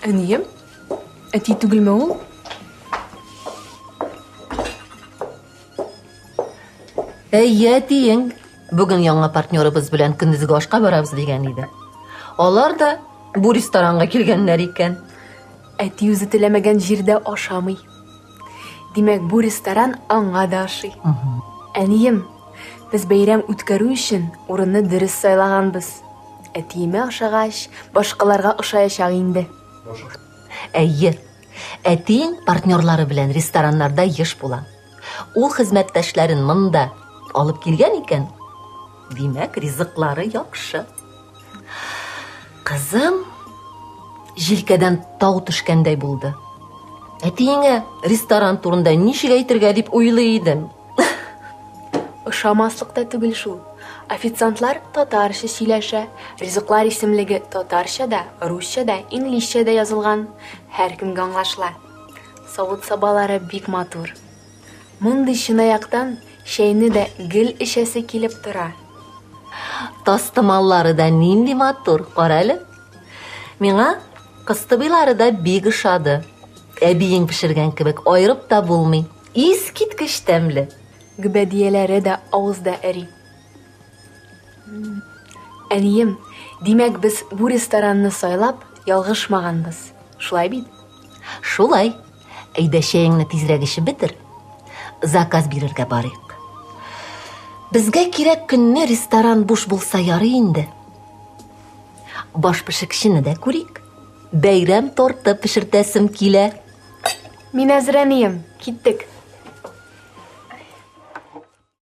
Әнием, әти түгелме ул? Әйе, әтиең. Бүген яңа партнерыбыз белән көндезге ашка барабыз дигән иде. Алар да бу ресторанга килгәннәр икән. Әти үзе теләмәгән җирдә ашамый. Димәк, бу ресторан аңа да ашый. Әнием, без бәйрәм үткәрү өчен урынны дөрес сайлаганбыз. Әтиемә ашагач, башкаларга ошаячак инде. Әйе, әтиең партнерлары белән рестораннарда еш була. Ул хезмәттәшләрен монда алып килгән икән. Димәк, ризыклары яхшы. Кызым, җилкәдән тау төшкәндәй булды. Әтиеңә ресторан турында ничек әйтергә дип уйлый идем. Ошамаслык та түгел шул. Официантлар татарча сөйләшә, ризыклар исемлеге татарча да, русча да, инглизчә дә язылган. Һәркемгә аңлашыла. Савыт сабалары бик матур. Мондый чынаяктан чәйне дә гел эчәсе килеп тора. Тастымаллары да нинди матур, кара әле. Миңа кыстыбыйлары да бик ошады. Әбиең пешергән кебек айрып та булмый. Искиткеч тәмле. Гөбәдияләре дә авызда әри. Әнием, димәк, без бу ресторанны сайлап ялгышмаганбыз. Шулай бит? Шулай. Әйдә чәеңне тизрәк эчеп бетер. Заказ бирергә барыйк. Безгә кирәк көнне ресторан буш булса ярый инде. Баш пешекчене дә күрик. Бәйрәм торты пешертәсем килә. Мин әзер, әнием, киттек.